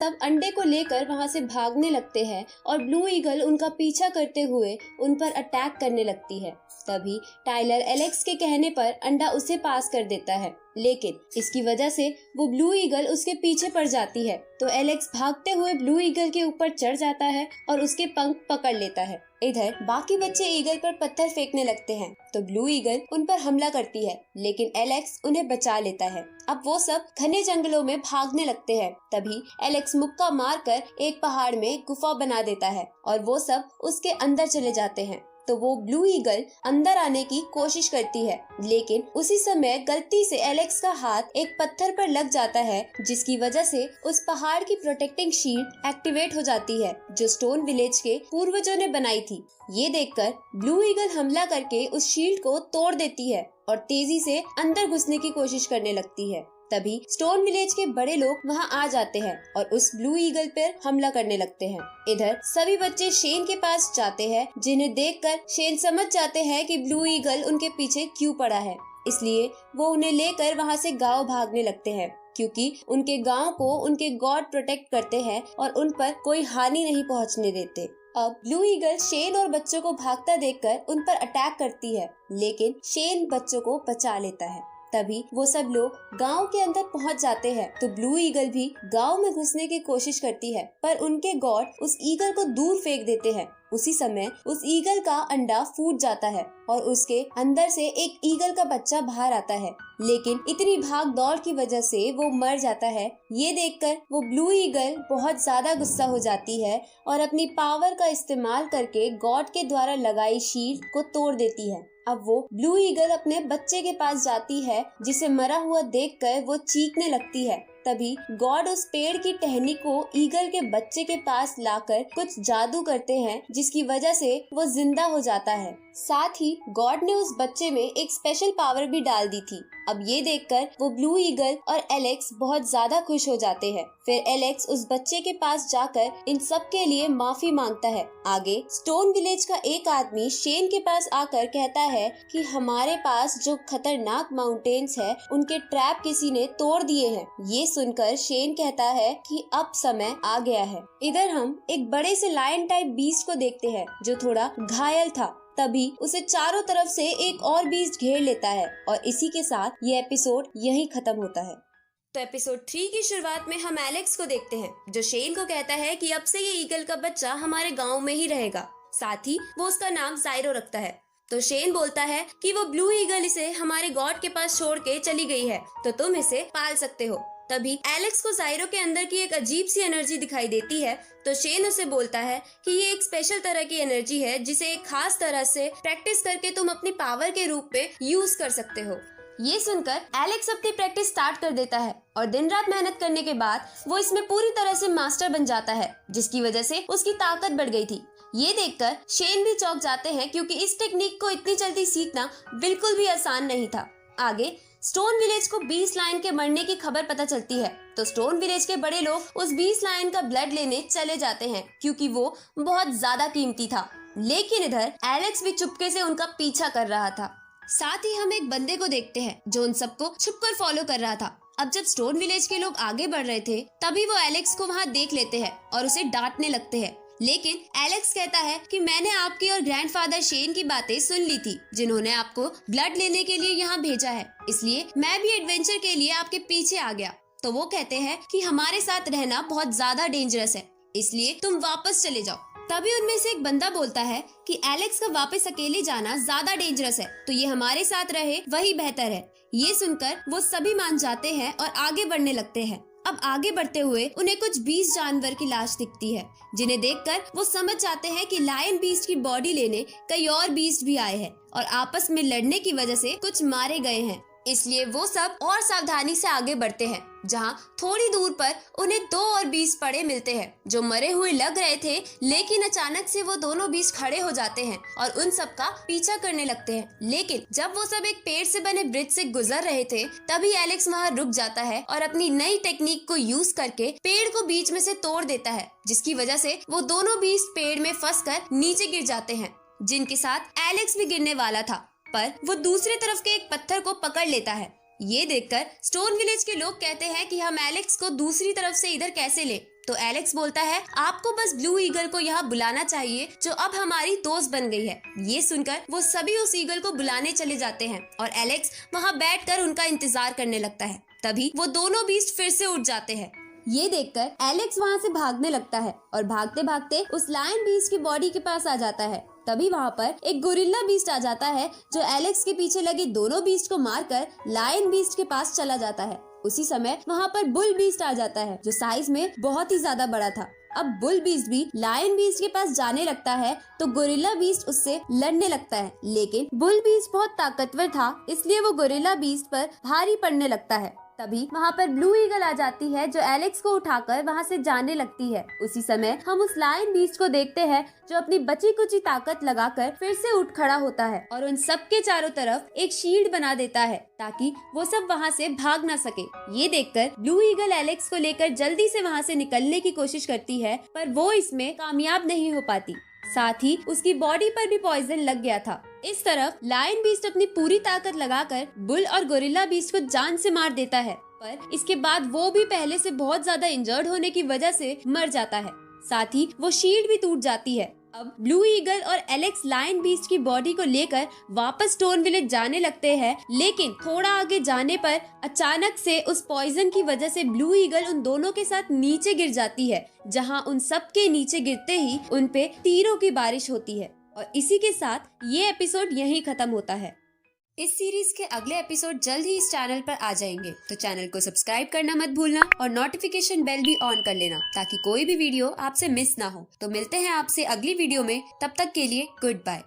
तब अंडे को लेकर वहाँ से भागने लगते हैं और ब्लू ईगल उनका पीछा करते हुए उन पर अटैक करने लगती है। तभी टाइलर एलेक्स के कहने पर अंडा उसे पास कर देता है, लेकिन इसकी वजह से वो ब्लू ईगल उसके पीछे पड़ जाती है। तो एलेक्स भागते हुए ब्लू ईगल के ऊपर चढ़ जाता है और उसके पंख पकड़ लेता है। इधर बाकी बच्चे ईगल पर पत्थर फेंकने लगते हैं तो ब्लू ईगल उन पर हमला करती है, लेकिन एलेक्स उन्हें बचा लेता है। अब वो सब घने जंगलों में भागने लगते हैं। तभी एलेक्स मुक्का मारकर एक पहाड़ में गुफा बना देता है और वो सब उसके अंदर चले जाते हैं। तो वो ब्लू ईगल अंदर आने की कोशिश करती है, लेकिन उसी समय गलती से एलेक्स का हाथ एक पत्थर पर लग जाता है, जिसकी वजह से उस पहाड़ की प्रोटेक्टिंग शील्ड एक्टिवेट हो जाती है जो स्टोन विलेज के पूर्वजों ने बनाई थी। ये देखकर ब्लू ईगल हमला करके उस शील्ड को तोड़ देती है और तेजी से अंदर घुसने की कोशिश करने लगती है। तभी स्टोन विलेज के बड़े लोग वहां आ जाते हैं और उस ब्लू ईगल पर हमला करने लगते हैं। इधर सभी बच्चे शेन के पास जाते हैं, जिन्हें देखकर शेन समझ जाते हैं कि ब्लू ईगल उनके पीछे क्यों पड़ा है। इसलिए वो उन्हें लेकर वहां से गांव भागने लगते हैं, क्योंकि उनके गांव को उनके गॉड प्रोटेक्ट करते हैं और उन पर कोई हानि नहीं पहुंचने देते। अब ब्लू ईगल शेन और बच्चों को भागता देखकर उन पर अटैक करती है, लेकिन शेन बच्चों को बचा लेता है। तभी वो सब लोग गांव के अंदर पहुंच जाते हैं तो ब्लू ईगल भी गांव में घुसने की कोशिश करती है, पर उनके गॉड उस ईगल को दूर फेंक देते हैं। उसी समय उस ईगल का अंडा फूट जाता है और उसके अंदर से एक ईगल का बच्चा बाहर आता है, लेकिन इतनी भाग दौड़ की वजह से वो मर जाता है। ये देखकर वो ब्लू ईगल बहुत ज्यादा गुस्सा हो जाती है और अपनी पावर का इस्तेमाल करके गॉड के द्वारा लगाई शील्ड को तोड़ देती है। अब वो ब्लू ईगल अपने बच्चे के पास जाती है, जिसे मरा हुआ देखकर वो चीखने लगती है। तभी गॉड उस पेड़ की टहनी को ईगल के बच्चे के पास लाकर कुछ जादू करते हैं, जिसकी वजह से वो जिंदा हो जाता है। साथ ही गॉड ने उस बच्चे में एक स्पेशल पावर भी डाल दी थी। अब ये देखकर वो ब्लू ईगल और एलेक्स बहुत ज्यादा खुश हो जाते हैं। फिर एलेक्स उस बच्चे के पास जाकर इन सब के लिए माफी मांगता है। आगे स्टोन विलेज का एक आदमी शेन के पास आकर कहता है कि हमारे पास जो खतरनाक माउंटेन्स है उनके ट्रैप किसी ने तोड़ दिए हैं। ये सुनकर शेन कहता है कि अब समय आ गया है। इधर हम एक बड़े से लायन टाइप बीस्ट को देखते हैं जो थोड़ा घायल था। तभी उसे चारों तरफ से एक और बीस्ट घेर लेता है और इसी के साथ ये एपिसोड यहीं खत्म होता है। तो एपिसोड 3 की शुरुआत में हम एलेक्स को देखते हैं, जो शेन को कहता है कि अब से ये ईगल का बच्चा हमारे गांव में ही रहेगा। साथ ही वो उसका नाम जायरो रखता है। तो शेन बोलता है कि वो ब्लू ईगल इसे हमारे गॉड के पास छोड़ के चली गई है, तो तुम इसे पाल सकते हो। तभी एलेक्स को जायरो के अंदर की एक अजीब सी एनर्जी दिखाई देती है, तो शेन उसे बोलता है कि ये एक स्पेशल तरह की एनर्जी है, जिसे एक खास तरह से प्रैक्टिस करके तुम अपनी पावर के रूप में यूज कर सकते हो। ये सुनकर एलेक्स अपनी प्रैक्टिस स्टार्ट कर देता है और दिन रात मेहनत करने के बाद वो इसमें पूरी तरह से मास्टर बन जाता है, जिसकी वजह से उसकी ताकत बढ़ गई थी। ये देखकर शेन भी चौंक जाते हैं, क्योंकि इस टेक्निक को इतनी जल्दी सीखना बिल्कुल भी आसान नहीं था। आगे स्टोन विलेज को 20 लायन के मरने की खबर पता चलती है, तो स्टोन विलेज के बड़े लोग उस 20 लायन का ब्लड लेने चले जाते हैं, क्योंकि वो बहुत ज्यादा कीमती था। लेकिन इधर एलेक्स भी चुपके से उनका पीछा कर रहा था। साथ ही हम एक बंदे को देखते हैं जो उन सबको छुपकर फॉलो कर रहा था। अब जब स्टोन विलेज के लोग आगे बढ़ रहे थे, तभी वो एलेक्स को वहाँ देख लेते हैं और उसे डांटने लगते हैं। लेकिन एलेक्स कहता है कि मैंने आपकी और ग्रैंडफादर शेन की बातें सुन ली थी, जिन्होंने आपको ब्लड लेने के लिए यहाँ भेजा है, इसलिए मैं भी एडवेंचर के लिए आपके पीछे आ गया। तो वो कहते हैं कि हमारे साथ रहना बहुत ज्यादा डेंजरस है, इसलिए तुम वापस चले जाओ। तभी उनमें से एक बंदा बोलता है कि एलेक्स का वापस अकेले जाना ज्यादा डेंजरस है, तो ये हमारे साथ रहे वही बेहतर है। ये सुनकर वो सभी मान जाते हैं और आगे बढ़ने लगते हैं। अब आगे बढ़ते हुए उन्हें कुछ 20 जानवर की लाश दिखती है, जिन्हें देखकर वो समझ जाते हैं कि लायन बीस्ट की बॉडी लेने कई और बीस्ट भी आए हैं और आपस में लड़ने की वजह से कुछ मारे गए हैं। इसलिए वो सब और सावधानी से आगे बढ़ते हैं, जहाँ थोड़ी दूर पर उन्हें 2 और बीस्ट पड़े मिलते हैं जो मरे हुए लग रहे थे, लेकिन अचानक से वो दोनों बीस्ट खड़े हो जाते हैं और उन सब का पीछा करने लगते हैं। लेकिन जब वो सब एक पेड़ से बने ब्रिज से गुजर रहे थे, तभी एलेक्स वहाँ रुक जाता है और अपनी नई टेक्निक को यूज करके पेड़ को बीच में से तोड़ देता है, जिसकी वजह से वो दोनों बीस्ट पेड़ में फंसकर नीचे गिर जाते हैं, जिनके साथ एलेक्स भी गिरने वाला था, पर वो दूसरे तरफ के एक पत्थर को पकड़ लेता है। ये देखकर स्टोन विलेज के लोग कहते हैं कि हम एलेक्स को दूसरी तरफ से इधर कैसे लें, तो एलेक्स बोलता है आपको बस ब्लू ईगल को यहाँ बुलाना चाहिए जो अब हमारी दोस्त बन गई है। ये सुनकर वो सभी उस ईगल को बुलाने चले जाते हैं और एलेक्स वहाँ बैठकर उनका इंतजार करने लगता है। तभी वो दोनों बीस्ट फिर से उठ जाते हैं। ये देखकर एलेक्स वहाँ से भागने लगता है और भागते भागते उस लायन बीस्ट की बॉडी के पास आ जाता है। तभी वहाँ पर एक गोरिल्ला बीस्ट आ जाता है जो एलेक्स के पीछे लगे दोनों बीस्ट को मारकर लायन बीस्ट के पास चला जाता है। उसी समय वहाँ पर बुल बीस्ट आ जाता है जो साइज में बहुत ही ज्यादा बड़ा था। अब बुल बीस्ट भी लायन बीस्ट के पास जाने लगता है तो गोरिल्ला बीस्ट उससे लड़ने लगता है, लेकिन बुल बीस्ट बहुत ताकतवर था इसलिए वो गोरिल्ला बीस्ट पर भारी पड़ने लगता है। तभी वहाँ पर ब्लू ईगल आ जाती है जो एलेक्स को उठाकर वहाँ से जाने लगती है। उसी समय हम उस लायन बीस्ट को देखते हैं जो अपनी बची कुची ताकत लगाकर फिर से उठ खड़ा होता है और उन सबके चारों तरफ एक शील्ड बना देता है ताकि वो सब वहाँ से भाग ना सके। ये देखकर ब्लू ईगल एलेक्स को लेकर जल्दी से वहाँ से निकलने की कोशिश करती है पर वो इसमें कामयाब नहीं हो पाती। साथ ही उसकी बॉडी पर भी पॉइजन लग गया था। इस तरफ लायन बीस्ट अपनी पूरी ताकत लगाकर बुल और गोरिल्ला बीस्ट को जान से मार देता है पर इसके बाद वो भी पहले से बहुत ज्यादा इंजर्ड होने की वजह से मर जाता है। साथ ही वो शील्ड भी टूट जाती है। अब ब्लू ईगल और एलेक्स लायन बीस्ट की बॉडी को लेकर वापस स्टोन विलेज जाने लगते हैं, लेकिन थोड़ा आगे जाने पर अचानक से उस पॉइजन की वजह से ब्लू ईगल उन दोनों के साथ नीचे गिर जाती है, जहां उन सब के नीचे गिरते ही उन पे तीरों की बारिश होती है। और इसी के साथ ये एपिसोड यहीं खत्म होता है। इस सीरीज के अगले एपिसोड जल्द ही इस चैनल पर आ जाएंगे, तो चैनल को सब्सक्राइब करना मत भूलना और नोटिफिकेशन बेल भी ऑन कर लेना ताकि कोई भी वीडियो आपसे मिस ना हो। तो मिलते हैं आपसे अगली वीडियो में, तब तक के लिए गुड बाय।